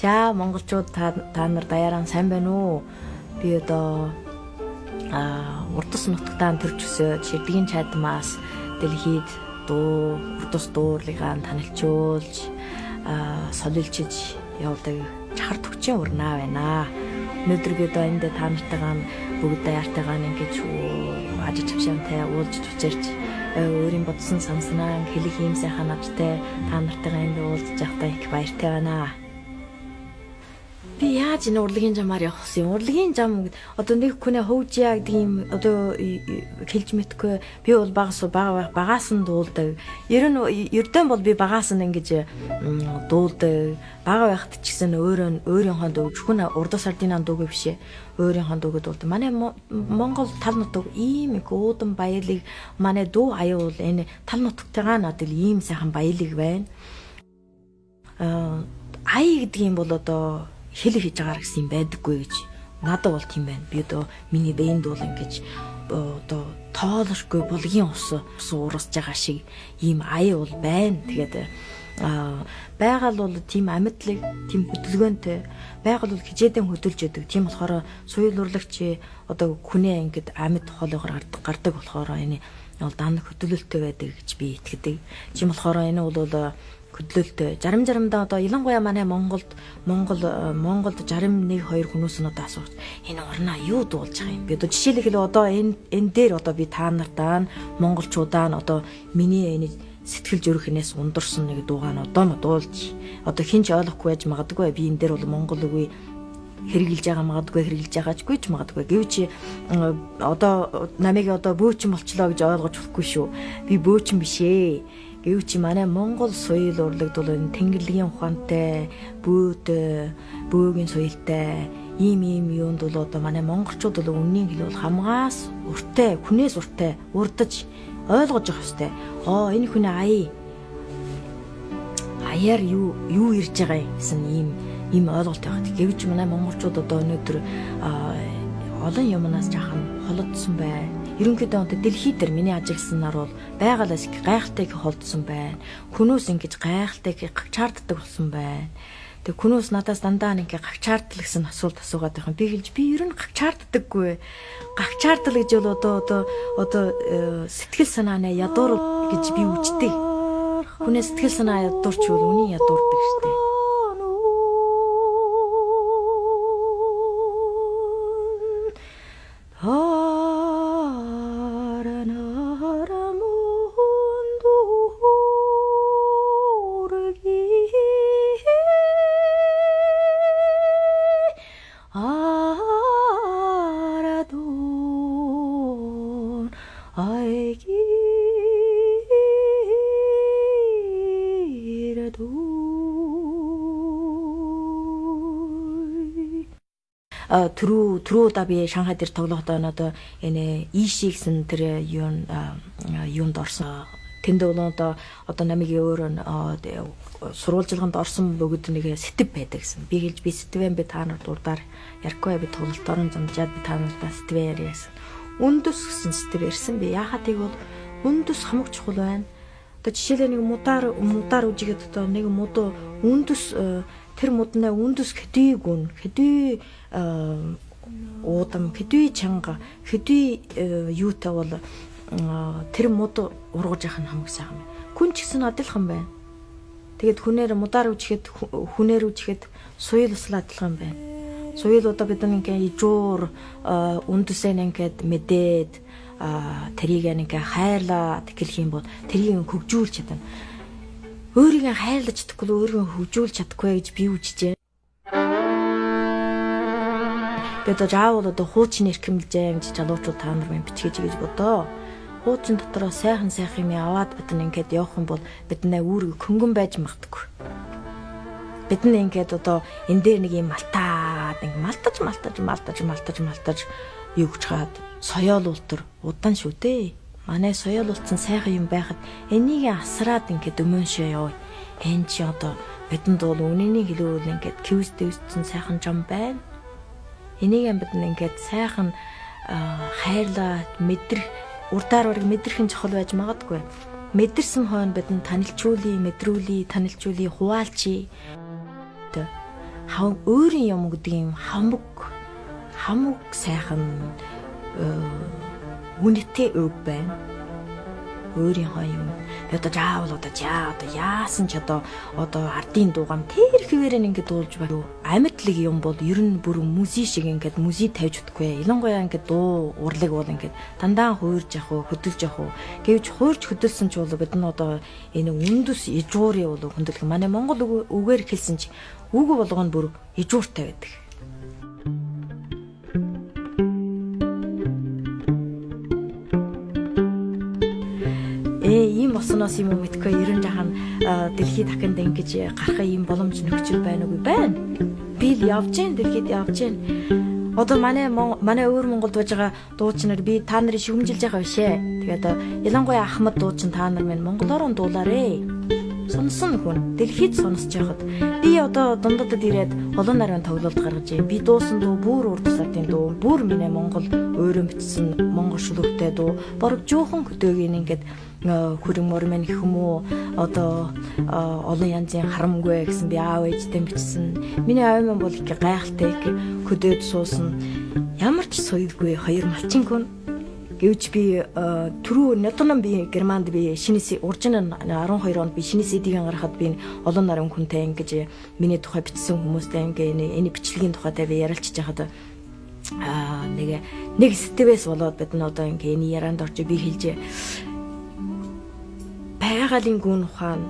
За монголчууд та нар даяараа сайн байна уу? Би одоо урдас нутагтаа төрж өсөж ширдгийн чадмаас дэлхийд урдас дуурлыгаа танилцуулж солилчиж явдаг чахар төгчийн урнаа байна. Өнөөдөр энд та нартайгаа бүгд даяартайгаа ингэж ажиж хавшаантай уулзж тучирч өөрийн бодсон санснаа хэлэх юм сайхан надтай та нартайгаа энд уулзж байхдаа их баяртай байна. Би яаж энэ урлагийн замаар явах вэ? Урлагийн зам одоо нэг хүнээ хөвжиа гэдэг юм одоо хэлж мэдгүй. Би бол багаас нь дуулдаг. Ердөө бол би багаас нь ингэж дуулдаг. Бага байхад ч гэсэн өөрийнхөө дууг хүн урдас сардинаа дууг биш ээ. Өөрийнхөө дууг дуулдаг. Манай Монгол тал нутаг ийм их уудан баялаг манай дуу аюул энэ тал нутагтайгаа надад ийм сайхан баялаг байна. Ай гэдэг юм бол одоо хэл хийж агаар гэсэн юм байдаггүй гэж надад бол тийм байна. Би одоо миний бэйнд бол ингэж одоо тоолошгүй булгийн ус уурсж байгаа шиг ийм ая бол байна. Тэгээд байгаль бол тийм амьдлаг, тийм хөдөлгөөнтэй. Байгаль бол хижээдэн хөдөлж яадаг. Тийм болохоор суйл урлагч одоо хүнээ ингэж амьд хоолойгоор гардаг болохоор энэ бол данг хөдөлөлттэй байдаг гэж би итгэдэг. Тийм болохоор энэ бол хөдлөлтөө заримдаа одоо ялангуяа манай Монголд 61 2 хүмүүс нь одоо асууж энэ орноо юу дуулж байгаа юм. Би одоо жишээлбэл одоо энэ дээр одоо би та нартаа монголчуудаа нь одоо миний энэ сэтгэл зүрхнээс ундарсан нэг дуугаа нь одоо дуулж одоо хинч ойлгохгүй байж магадгүй. Би энэ дээр бол монгол үгүй хэрэгжилж байгаа магадгүй хэрэгжилж байгаачгүй ч магадгүй. Гэвч одоо намайг одоо бөөчн болчлоо гэж ойлгож болохгүй шүү. Би бөөчн биш ээ. Гэвч манай Монгол соёл урлагт бол энэ тэнгэрлэгийн ухаантай, бөөгийн соёлтой ийм юунд бол одоо манай монголчууд бол үннийг хэлбэл хамгаас уртай, хүнээс уртай урдаж ойлгож явах ёстой. Энэ хүний аяар юу ирж байгаа юм гэсэн ийм ойлголт байна. Гэвч манай монголчууд одоо өнөөдөр олон юмнаас жаахан холодсон байна. Ерөнхийдөө одоо дэлхий дээр миний ажигласнаар бол байгалаас гайхалтай их холдсон байна. Хүнөөс ингэж гайхалтай их гагчаарддаг болсон байна. Тэг хүнөөс надаас дандаа нэг гагчаардл гэсэн асуулт асуугаад байх юм. Би хэлж би ер нь гагчаарддаггүй. Гагчаардл гэж бол одоо сэтгэл санаанаа ядуур гэж би үздэг. Хүнээ сэтгэл санаа ядуурчвал үний ядуурдаг штеп. Түрүү би Шанхай дээр тоглохдоо одоо энэ ийши гэсэн тэр юунд орсон. Тэнд бол одоо намайг өөр сурвалжилганд орсон бөгөөд нэг сэтв байдаг гэсэн. Би хэлж би сэтвэн би та нарт урдаар яргүй би тоглолт орон замжаад би та нарт сэтвэн яриасан. Үндэс гэсэн сэтв ярьсан би. Яахад тийг бол үндэс хамаг чухал байна. Одоо жишээлээ нэг мудар үжигэд одоо нэг муд үндэс тэр муднаа үндэс хэдий гүн хэдий уудам хэдий чанга хэдий юутай бол тэр муд ургаж явах нь хамаг сайхан байна. Хүн ч гэсэн адилхан байна. Тэгээд хүнээр мудаар үжихэд хүнээр үжихэд суйл усл адилхан байна. Суйл одоо бид нэг ижуур үндэсээ ингээд мэдээд тэрийг ингээ хайрлаад гэлэх юм бол тэрийг хөгжүүлж чадна. Өөрийгөө хайрлаж чадахгүй өөрийгөө хөгжүүлж чадахгүй гэж би үжижээ. Би одоо заавал одоо хуучин эрхэмлжээ гэж залуучууд та нар минь бичгээж гэж бодоо. Хуучин дотроо сайхан юм аваад бид ингээд явах юм бол биднээ үүрэг хөнгөн байж магадгүй. Бид ингээд одоо энэ дээр нэг юм малтаад юу гэж хаад соёол ултар удаан шүү дээ. Манай соёол улцсан сайхан юм байхад энийг асраад ингээд өмөншөө яв. Энэ чи одоо бидэнд бол үнэнийг хэлвэл ингээд квизтэйсэн сайхан зам байна. Энийг бид ингээд сайхан хайрлаад мэдрэх урдаар мэдрэх нь чухал байж магадгүй. Мэдэрсэн хойно бидэнд танилцуулъя, мэдрүүлъя, хуваалчий. өөрийн юм гэдэг юм хамаг сайхан үнэтэй өв байна. Өөрийнхөө юм. Би одоо заавал одоо яасан ч одоо ардын дуугам тэр хэвээрээ ингээд дуулж байна. Амьдлаг юм бол ер нь бүр музей шиг ингээд музей тавьж өгөхгүй. Ялангуяа ингээд дуу урлаг бол ингээд дандаа хуурж явах уу, хөдөлж явах уу. Гэвч хуурж хөдөлсөн ч бол бид нь одоо энэ үндэс ижуурын бол хөндлөх. Манай монгол үгээр хэлсэн чи үг болгоно бүр ижууртай байдаг. Ийм болсноос юм уу мэдгүй ерөн жахан дэлхийд дахинд ингэж гарахын ийм боломж нөхцөл байна уу байна. Би л явж гэн дэлхийд явж гэн. Одоо манай өөр Монголд байж байгаа дуучнаар би та нарыг шүмжилж байгаа бишээ. Тэгээд ялангуяа Ахмад дуучин та нар минь монголоор дуулаарэ. Сонсон хүн дэлхийд сонсож байхад би одоо дундадад ирээд олон нарийн тоглолт гаргаж байна. Би дуусан дуу бүр урд сартын дуу, бүр миний монгол өөрөө бичсэн монгол шүлэгтэй дуу. Борог жоохон хөдөөгийн ингээд хүрэн мөрмэн хүмүү одоо олон янзын харамгүй гэсэн би аав ээжтэй бичсэн. Миний аав минь бол их гайхалтай хөдөөд суусан. Ямар ч соёлгүй хоёр малчин хүн. Гэвч би түрүү нотон би Германд би шинэсээ уржин 12 онд би шинэсээ дийгэн гарахад би олон нарын хүнтэй ингэж миний тухай бичсэн хүмүүстэй ингээ энэ бичлэгийн тухайтай би ярилцж байхад нэг сэтгэвээс болоод бид нь одоо ингээ энэ яранд орж би хэлжээ. Байгалийн гүн ухаан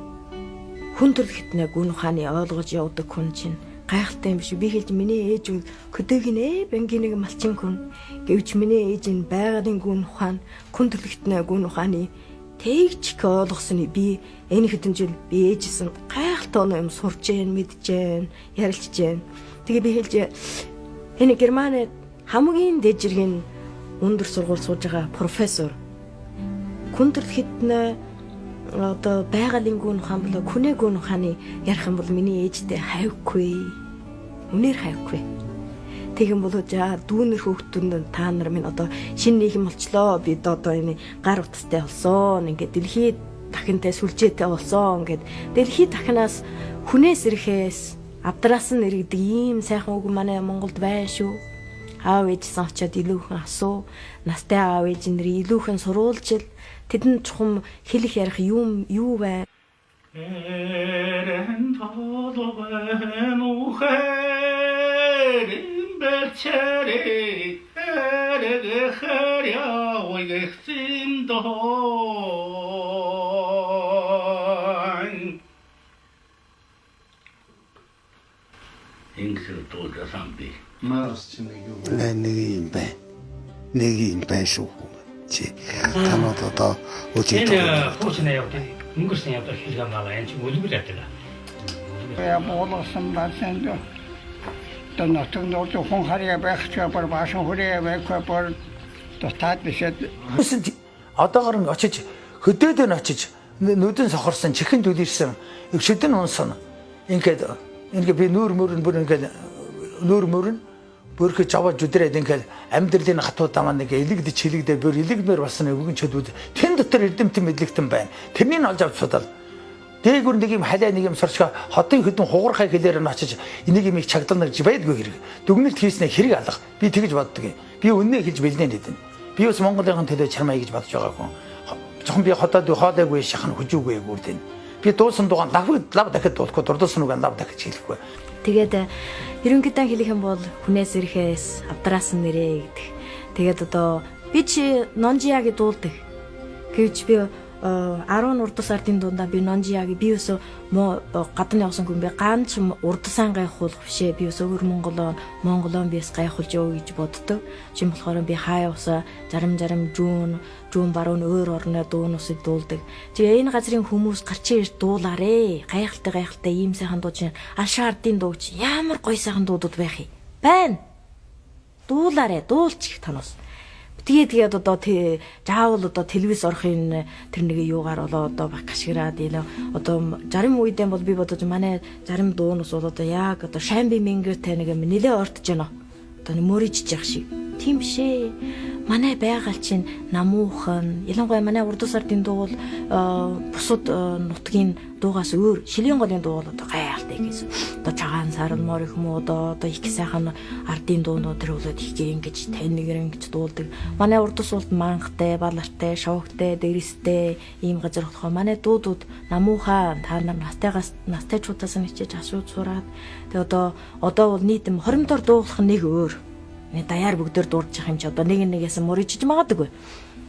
хүн төрөлхтнээ гүн ухааны ойлгож явдаг хүн чинь гайхалтай юм биш. Би хэлж миний ээж хөдөөгнээ бангийн нэг малчин хүн. Гэвч миний ээж нь байгалийн гүн ухаан хүн төрөлхтнээ гүн ухааны тэгч ойлгосныг би энэ хэдэн жил би ээжсэн гайхалтай юм сурч जैन мэдж जैन ярилж जैन. Тэгээ би хэлж энэ Германд хамгийн дэжиргийн өндөр сургууль сууж байгаа профессор хүн төрөлхтнээ одоо байгалийн гүн ухаан болоо хүнээ гүн ухааны ярих юм бол миний ээжтэй хавьгүй. Үнээр хавьгүй. Тэгэн болоо за дүүнэр хөөхтөнд та нар минь одоо шинэ нийгэм болчлоо. Бид одоо энэ гар утастай болсон. Ингээд дэлхийд дахинтай сүлжээтэй болсон. Ингээд дэлхийд дахинаас хүнээс ирэхээс авдраас нь иргэдэг ийм сайхан үг манай Монголд байна шүү. Аав ээжсэн очиод илүүхэн асуу. Настай аав ээж нэр илүүхэн суруулж тэдэнд чухам хэлэх ярих юу вэ? Эрен толгойн ухэрэн бэлчэрэ эрэг хэря уйгсэн доо. Ингэсэр дуулсан би. Маас чинь юу вэ? Нэг юм байна шүү. Танад одоо үчиг хуучнаа явдаг. Өнгөрсөн явдаг хэлгэн байгаа юм чи үлгэр ятдаг. Я боолсон бацсан доо. Тонотон доо хон харьяа байх ч бар баашин хүрээ байх бар тотаад бишэд. Одоогоор очиж хөдөөд нь очиж нүдэн сохорсон чихэн дүлэрсэн шидэн унсан. Ингээд би нүүр мөрөн бүрхэж аваад зүдрээд ингээд амьдралын хатуудаа маань нэг элэгдэж хилэгдээ бүр элэгмээр болсон өвгөн чөдүүд тэн дотор эрдэмтэн мэдлэгтэн байна. Тэрний нь олж авч судал. Дээгүр нэг юм халиа нэг юм сорчга хотын хөдөн хугархай хэлээр нь очиж энийг имийг чагдлана гэж байдгүй хэрэг. Дүгнэлт хийснэ хэрэг алга. Би тэгж боддог юм. Би үннээ хэлж бэлнэ нэдэн. Би бас Монголын төлөө чармаа гэж бодож байгаа хүн. Жохон би хотод хоолойгүй шахан хүжүүгүй гүрдэн. Би дуусан дугаан лав дахиад дуулахгүй дурдсан үг лав дахиж хэлэхгүй. Тэгээд ерөнхийдөө хэлэх юм бол хүнээс ирэхээс авдраас нь нэрээ гэдэг. Тэгээд одоо би чи Нонжияги дуулдаг. Гэвч би 10 урд сарын дундаа би Нонжияги би өсө гадны явсан хүн би ганц урдсан гайхуулах бишээ. Би өсө өөр Монголон биес гайхуулж яв гэж боддог. Чин болохоор би хаа явсаа зарим жуун баруун өөр орны дуунуудыг дуулдаг. Тэгээ энэ газрын хүмүүс гарч ирж дуулаарэ. Гайхалтай ийм сайхан дуу чинь Алшаардын дуу чи ямар гоё сайхан дуудууд байх юм. Байна. Дуулаарэ, дуулчих танаас. Тэгээд одоо заавал одоо телевиз орохын тэр нэг юугаар болоо одоо багшгираад энэ одоо зарим үедээ бол би бодож манай зарим дуунаас бол одоо яг одоо Шамби Мингэртэй нэг нэлээ ортж байна. Одоо мөрийж яах шиг. Тийм бишээ. Манай байгаль чинь намуухан. Ялангуяа манай урд сардын дуу бол бусад нутгийн дуугаас өөр. Шилийн голын дуу бол одоо гайхалтай гэсэн. одоо цагаан сарнмор их юм уу одоо их сайхан ардын дуунууд тэр болоод их ингэж танигэр ингэж дуулдаг. Манай урдас улд манхтай, балартай, шовгтой, дэрэстэй ийм газар болохоо манай дуудууд намуухаа та нар настайчуудаас нь хичээж асууж сураад тэгээ одоо бол нийтэм хоримдоор дуулах нь нэг өөр. Даяар бүгдээр дуулж явах юм чи одоо нэг нэгээс мөрөжж магадгүй.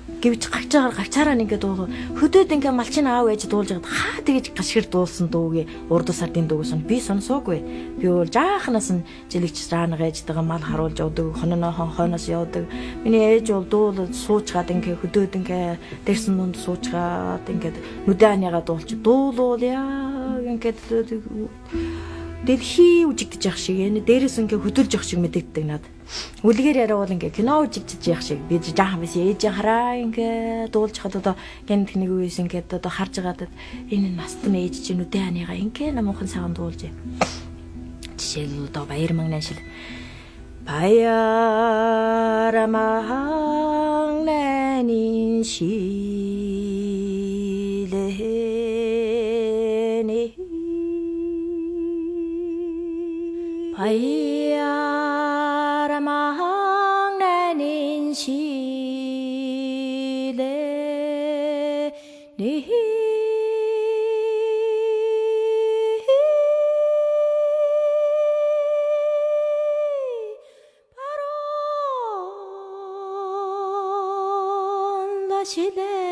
Гэвч гагцаараа ингээд дуу хөдөөд ингээд малчин аав ээж дуулж байгаад хаа тэгэж гашгэр дуулсан дуугийн урдас сардын дуугаас нь би сонсоогүй. Би бол жаахнаас нь жилигч раана гээжтэйгээ мал харуулж явдаг, хойноос явдаг. Миний ээж бол дуулаад суучгаад ингээд хөдөөд ингээд дэрсэн дунд суучгаад ингээд нүдэн аныгаа дуулж дуулуулъя ингээд дэлхий үжигдэж явах шиг дээрээс ингээ хөдөлж явах шиг мэдэгддэг надад. Үлгээр яриавал ингээ кино үжигдэж явах шиг би жаахан биш ээж хараа ингээ дуулж хад одоо гэн техник үеэс ингээ одоо харж байгаад энэ настан ээж чинь үдэ ханыгаа ингээ намуухан саган дуулж. Жишээл одоо баяр манган шил баяр манган шилэ баяр манган шилэ 바론 다시네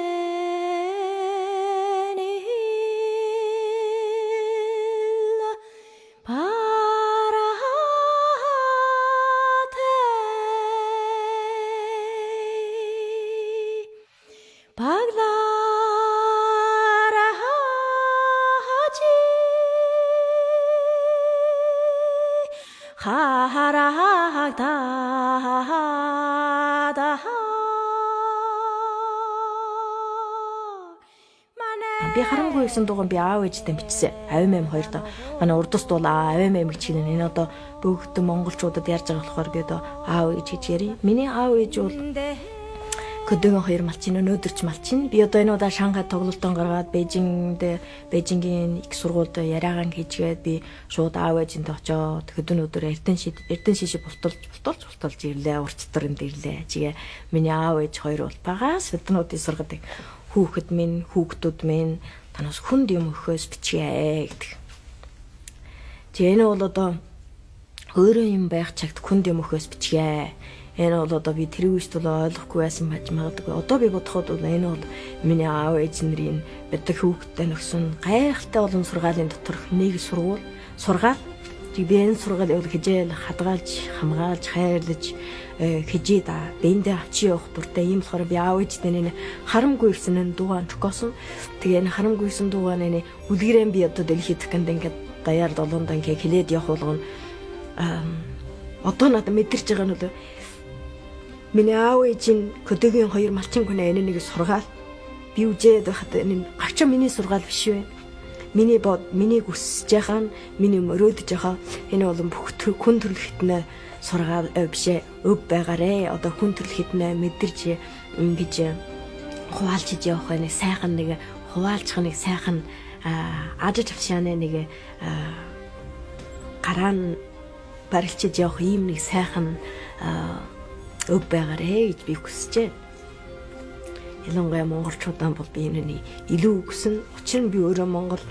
Би харангүй гэсэн дууган би аав ээжтэй бичсэн. Авим эм хоёр доо. Манай урдас дуулаа авим эм гэж хэлнэ. Энэ одоо бүгд монголчуудад ярьж байгаа болохоор би одоо аав ээж гэж ярив. Миний аав ээж бол Көдөгийн хоёр малчин өнөөдөрч малчин. Би одоо энэ удаа Шанхай тоглолтон гаргаад Бээжингийн их сургуульд яриагаан хийжгээд би шууд аав ээжинтэй очоод хөдөнөдөр эрдэн шиши бултулж ирлээ. Урцтарнд ирлээ. Чигээ миний аав ээж хоёр бол багаас хөдөнүүдийн сургадаг. Хүүхдүүд минь танаас хүнд юм өгөхөөс бичгээ гэдэг. Тэгээ энэ бол одоо өөрөө юм байх чагт хүнд юм өгөхөөс бичгээ. Энэ бол одоо би тэр үест бол ойлгохгүй байсан байж магадгүй. Одоо би бодоход бол энэ бол миний аав ээж нарын байдаг хүүхдтэй нөхсөн гайхалтай олон сургаалын доторх нэг сургаал. Би энэ сургаалыг хижээл хадгаалж, хамгаалж, хайрлаж хижээ да. Бэндээ авчи явах дуртай. Ийм болохоор би аав ээжтэй нэ харамгүй ирсэн энэ дуугаан чокосон. Тэгээ энэ харамгүй ирсэн дуугаан нэ үлгэрэн би одоо дэлхийд тэхэнд ингээд даяар долоонд ингээд хилээд явах болгоно. Одоо надад мэдэрч байгаа нь бол миний аав ээжийн Көдөгийн хоёр малчин хүн энэ нэг сургаал. Би үжээд байхад энэ гачаа миний сургаал биш вэ? Миний хүсэж байгаа нь миний мөрөөдөж байгаа энэ болон бүх хүн төрөл хитнэ сургаал бишээ өв байгаарэ. Одоо хүн төрөл хитнэ мэдэрч ингэж хуваалцж явах нэг сайхан нэг хуваалцах нэг сайхан ажиж авшааны нэг гараан барилчиж явах ийм нэг сайхан өв байгаарэ гэж би хүсэж байна. Ялангуяа монголчуудаа бол би энэ илүү үгсэн. Учир нь би өөрөө монгол